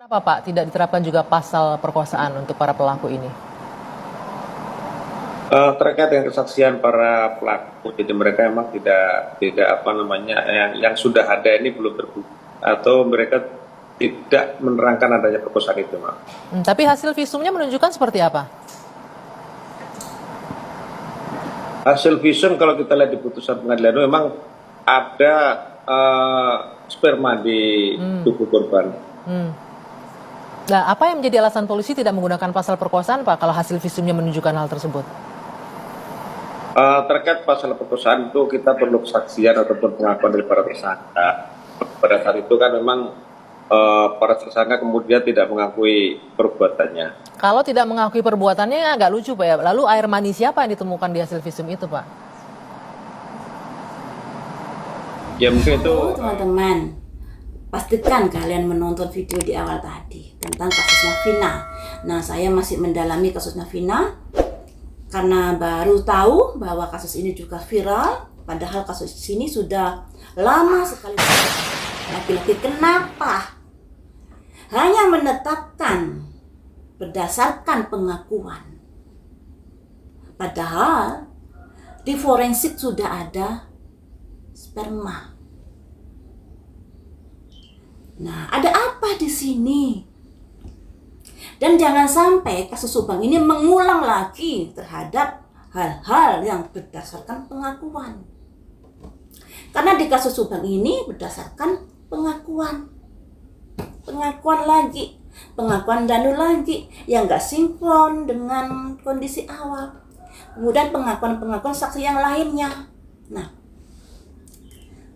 Kenapa Pak tidak diterapkan juga pasal perkosaan untuk para pelaku ini? Terkait dengan kesaksian para pelaku, jadi mereka memang tidak apa namanya yang sudah ada ini belum terbukti atau mereka tidak menerangkan adanya perkosaan itu, Mak. Tapi hasil visumnya menunjukkan seperti apa? Hasil visum kalau kita lihat di putusan pengadilan itu memang ada sperma di tubuh korban. Nah, apa yang menjadi alasan polisi tidak menggunakan pasal perkosaan, Pak, kalau hasil visumnya menunjukkan hal tersebut? Terkait pasal perkosaan itu kita perlu kesaksian ataupun pengakuan dari para tersangka. Pada saat itu kan memang para tersangka kemudian tidak mengakui perbuatannya. Kalau tidak mengakui perbuatannya agak lucu, Pak ya. Lalu air mani siapa yang ditemukan di hasil visum itu, Pak? Ya mungkin itu. Teman-teman, pastikan kalian menonton video di awal tadi tentang kasusnya Vina. Nah, saya masih mendalami kasusnya Vina karena baru tahu bahwa kasus ini juga viral. Padahal kasus ini sudah lama sekali. Laki-laki kenapa hanya menetapkan berdasarkan pengakuan? Padahal di forensik sudah ada sperma. Nah, ada apa di sini? Dan jangan sampai kasus Subang ini mengulang lagi terhadap hal-hal yang berdasarkan pengakuan. Karena di kasus Subang ini berdasarkan pengakuan. Pengakuan lagi, pengakuan Danu lagi yang nggak sinkron dengan kondisi awal. Kemudian pengakuan-pengakuan saksi yang lainnya. Nah,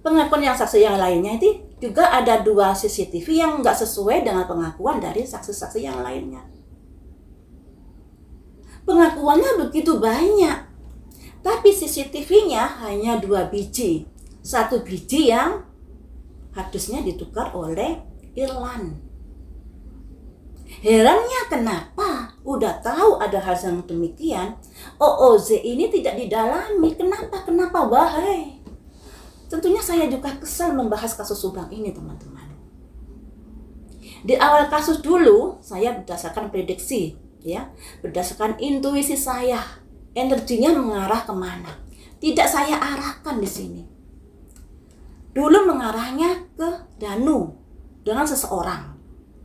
pengakuan yang saksi yang lainnya itu juga ada 2 CCTV yang nggak sesuai dengan pengakuan dari saksi-saksi yang lainnya. Pengakuannya begitu banyak, tapi CCTV-nya hanya 2 biji. 1 biji yang harddisknya ditukar oleh Irlan. Herannya kenapa? Udah tahu ada hal yang demikian, OOZ ini tidak didalami. Kenapa? Wahai. Tentunya saya juga kesal membahas kasus Subang ini, teman-teman. Di awal kasus dulu, saya berdasarkan prediksi, ya, berdasarkan intuisi saya, energinya mengarah kemana? Tidak saya arahkan di sini. Dulu mengarahnya ke Danu dengan seseorang.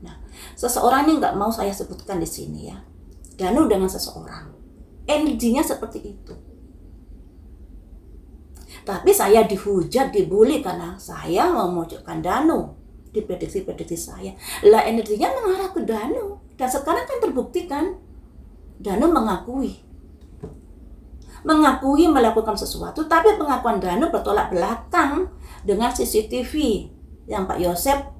Nah, seseorang ini nggak mau saya sebutkan di sini, ya. Danu dengan seseorang. Energinya seperti itu. Tapi saya dihujat, dibully karena saya memojokkan Danu di prediksi-prediksi saya. Lah energinya mengarah ke Danu. Dan sekarang kan terbukti kan, Danu mengakui melakukan sesuatu, tapi pengakuan Danu bertolak belakang dengan CCTV yang Pak Yosep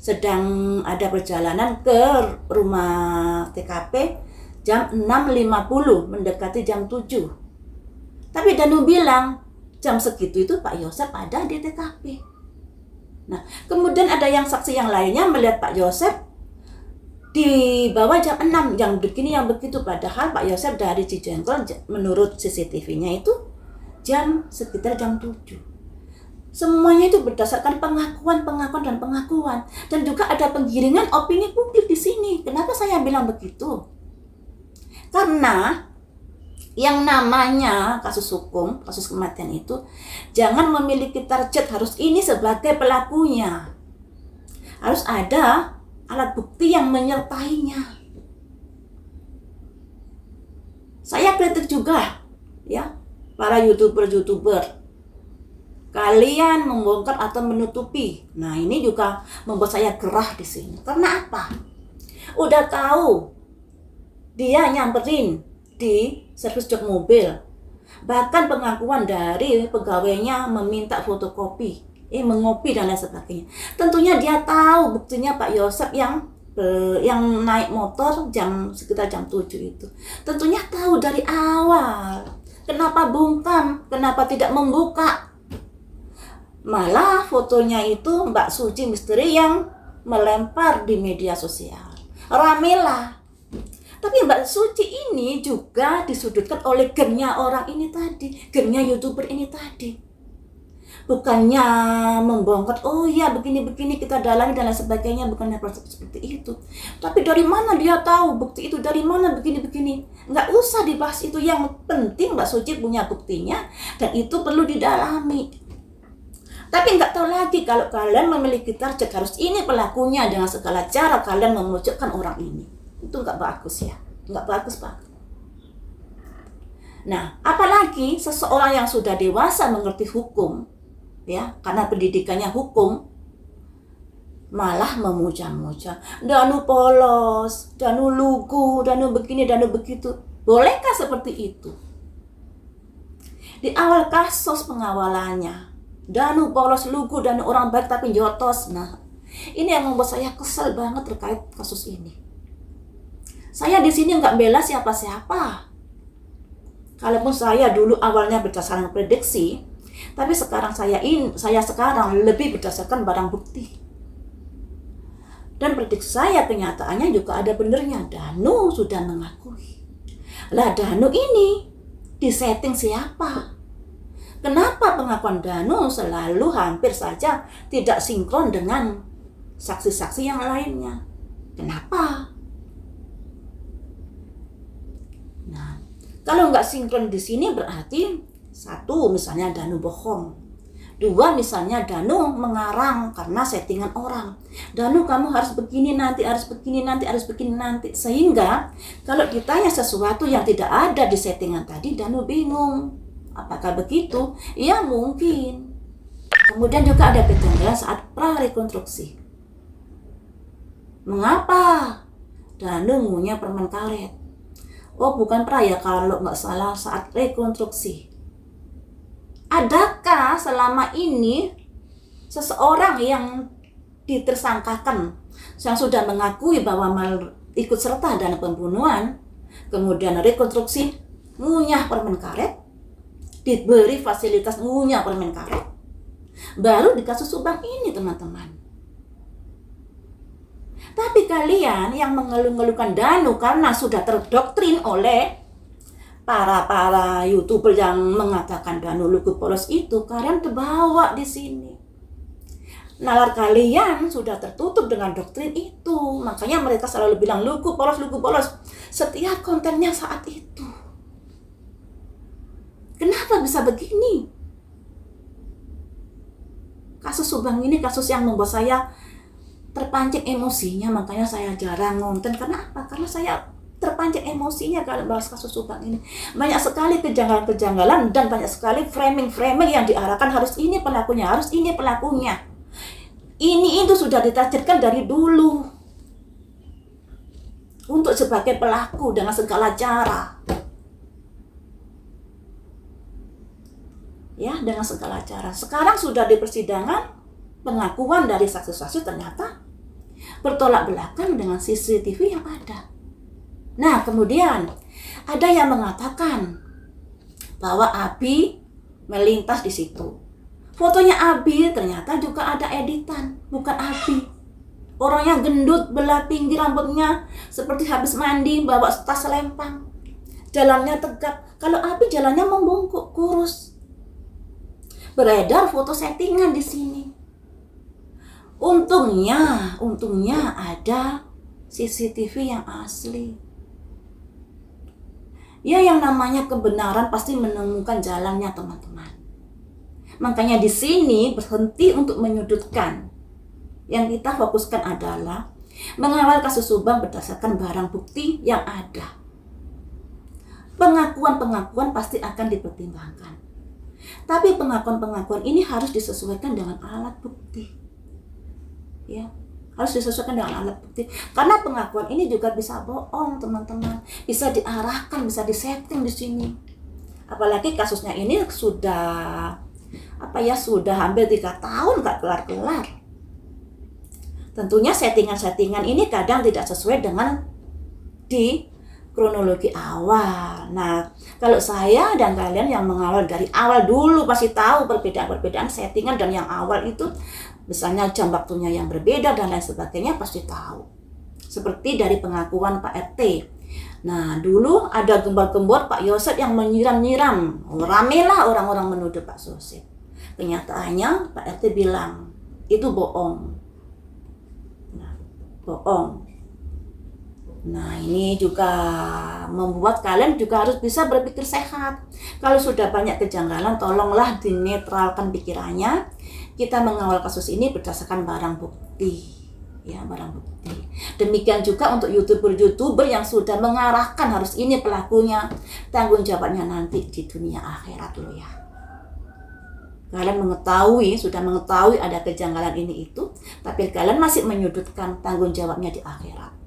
sedang ada perjalanan ke rumah TKP jam 6.50 mendekati jam 7. Tapi Danu bilang jam segitu itu Pak Yosep ada di TKP. Nah, kemudian ada yang saksi yang lainnya melihat Pak Yosep di bawah jam 6 yang begini yang begitu, padahal Pak Yosep dari Cijengkol menurut CCTV-nya itu sekitar jam 7. Semuanya itu berdasarkan pengakuan dan juga ada penggiringan opini publik di sini. Kenapa saya bilang begitu? Karena yang namanya kasus hukum, kasus kematian itu jangan memiliki target harus ini sebagai pelakunya. Harus ada alat bukti yang menyertainya. Saya kritik juga, ya, para YouTuber. Kalian membongkar atau menutupi. Nah, ini juga membuat saya gerah di sini. Karena apa? Udah tahu dia nyamperin di servis jok mobil. Bahkan pengakuan dari pegawainya meminta fotokopi, mengopi dan lain sebagainya. Tentunya dia tahu buktinya Pak Yosep yang naik motor sekitar jam 7 itu. Tentunya tahu dari awal. Kenapa bungkam? Kenapa tidak membuka? Malah fotonya itu Mbak Suci Misteri yang melempar di media sosial. Ramelah. Tapi Mbak Suci ini juga disudutkan oleh gengnya orang ini tadi, gengnya YouTuber ini tadi. bukannya membongkar, oh iya begini-begini kita dalami dan lain sebagainya, bukannya seperti itu. Tapi dari mana dia tahu bukti itu, dari mana begini-begini? Nggak usah dibahas itu, yang penting Mbak Suci punya buktinya dan itu perlu didalami. Tapi nggak tahu lagi kalau kalian memiliki target harus ini pelakunya, dengan segala cara kalian memojokkan orang ini. Itu nggak bagus ya, nggak bagus Pak. Nah, apalagi seseorang yang sudah dewasa mengerti hukum, ya, karena pendidikannya hukum, malah memuja-muja. Danu polos, Danu lugu, Danu begini, Danu begitu. Bolehkah seperti itu? Di awal kasus pengawalannya, Danu polos, lugu, Danu orang baik tapi jotos. Nah, ini yang membuat saya kesal banget terkait kasus ini. Saya di sini nggak bela siapa-siapa. Kalaupun saya dulu awalnya berdasarkan prediksi, tapi sekarang saya sekarang lebih berdasarkan barang bukti. Dan prediksi saya kenyataannya juga ada benernya. Danu sudah mengakui. Lah Danu ini disetting siapa? Kenapa pengakuan Danu selalu hampir saja tidak sinkron dengan saksi-saksi yang lainnya? Kenapa? Nah, kalau nggak sinkron di sini berarti satu, misalnya Danu bohong. Dua, misalnya Danu mengarang karena settingan orang. Danu kamu harus begini nanti, harus begini nanti, harus begini nanti. Sehingga kalau ditanya sesuatu yang tidak ada di settingan tadi, Danu bingung. Apakah begitu? Ya mungkin. Kemudian juga ada kejanggalan saat prarekonstruksi. Mengapa Danu ngunyah permen karet? Oh bukan ya kalau nggak salah saat rekonstruksi. Adakah selama ini seseorang yang ditersangkakan, yang sudah mengakui bahwa ikut serta dalam pembunuhan, kemudian rekonstruksi, ngunyah permen karet, diberi fasilitas ngunyah permen karet, baru di kasus Subang ini teman-teman. Tapi kalian yang mengeluh-ngeluhkan Danu karena sudah terdoktrin oleh para YouTuber yang mengatakan Danu lugu polos itu, kalian terbawa di sini. Nalar kalian sudah tertutup dengan doktrin itu. Makanya mereka selalu bilang lugu polos setiap kontennya saat itu. Kenapa bisa begini? Kasus Subang ini kasus yang membuat saya terpancing emosinya, makanya saya jarang nonton. Karena apa? Karena saya terpancing emosinya kalau bahas kasus Subang ini. Banyak sekali kejanggalan-kejanggalan dan banyak sekali framing-framing yang diarahkan harus ini pelakunya, harus ini pelakunya. Ini itu sudah ditargetkan dari dulu untuk sebagai pelaku dengan segala cara. Ya, dengan segala cara. Sekarang sudah di persidangan, pengakuan dari saksi-saksi ternyata bertolak belakang dengan CCTV yang ada. Nah, kemudian ada yang mengatakan bahwa Abi melintas di situ. Fotonya Abi ternyata juga ada editan, bukan Abi. Orangnya gendut, belah tinggi rambutnya, seperti habis mandi, bawa tas selempang. Jalannya tegap. Kalau Abi jalannya membungkuk, kurus. Beredar foto settingan di sini. Untungnya ada CCTV yang asli. Ya, yang namanya kebenaran pasti menemukan jalannya, teman-teman. Makanya di sini berhenti untuk menyudutkan. Yang kita fokuskan adalah mengawal kasus Subang berdasarkan barang bukti yang ada. Pengakuan-pengakuan pasti akan dipertimbangkan. Tapi pengakuan-pengakuan ini harus disesuaikan dengan alat bukti. Ya, harus disesuaikan dengan alat bukti. Karena pengakuan ini juga bisa bohong, teman-teman. Bisa diarahkan, bisa disetting di sini. Apalagi kasusnya ini sudah hampir 3 tahun gak kelar-kelar. Tentunya settingan-settingan ini kadang tidak sesuai dengan di kronologi awal. Nah, kalau saya dan kalian yang mengawal dari awal dulu pasti tahu perbedaan-perbedaan settingan dan yang awal itu, misalnya jam waktunya yang berbeda dan lain sebagainya pasti tahu. Seperti dari pengakuan Pak RT. Nah, dulu ada gembar-gembor Pak Yosep yang menyiram-nyiram. Ramelah orang-orang menuduh Pak Yosep. Kenyataannya Pak RT bilang itu bohong. Nah, bohong. Nah, ini juga membuat kalian juga harus bisa berpikir sehat. Kalau sudah banyak kejanggalan, tolonglah dinetralkan pikirannya. Kita mengawal kasus ini berdasarkan barang bukti. Ya, barang bukti. Demikian juga untuk YouTuber yang sudah mengarahkan harus ini pelakunya, tanggung jawabnya nanti di dunia akhirat loh ya. Kalian sudah mengetahui ada kejanggalan ini itu, tapi kalian masih menyudutkan, tanggung jawabnya di akhirat.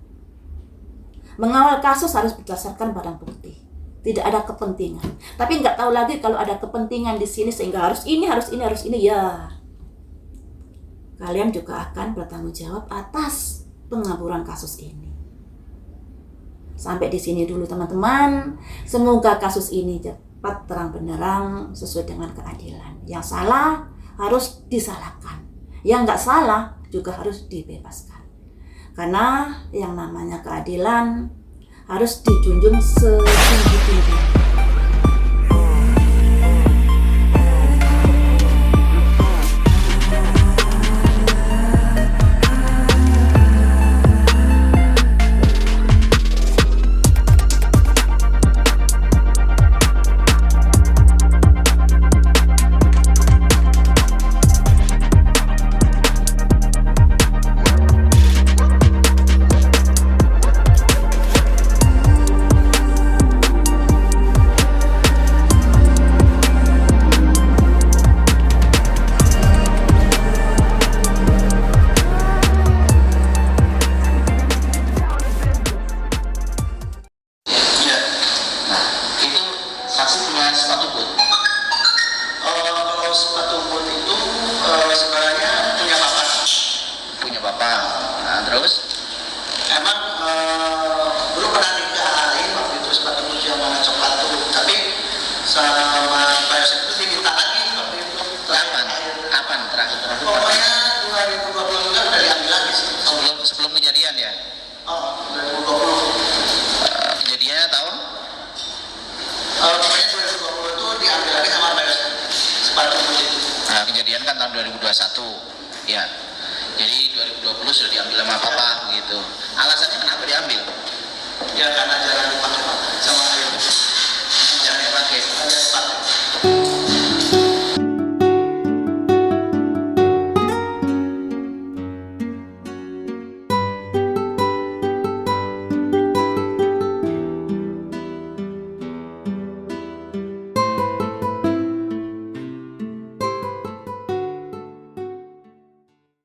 Mengawal kasus harus berdasarkan barang bukti. Tidak ada kepentingan. Tapi nggak tahu lagi kalau ada kepentingan di sini sehingga harus ini ya. Kalian juga akan bertanggung jawab atas pengaburan kasus ini. Sampai di sini dulu teman-teman. Semoga kasus ini dapat terang benderang sesuai dengan keadilan. Yang salah harus disalahkan. Yang nggak salah juga harus dibebaskan. Karena yang namanya keadilan harus dijunjung setinggi-tingginya. Kejadian kan tahun 2021 ya, jadi 2020 sudah diambil sama papa begitu. Alasannya kenapa diambil? Ya karena jalan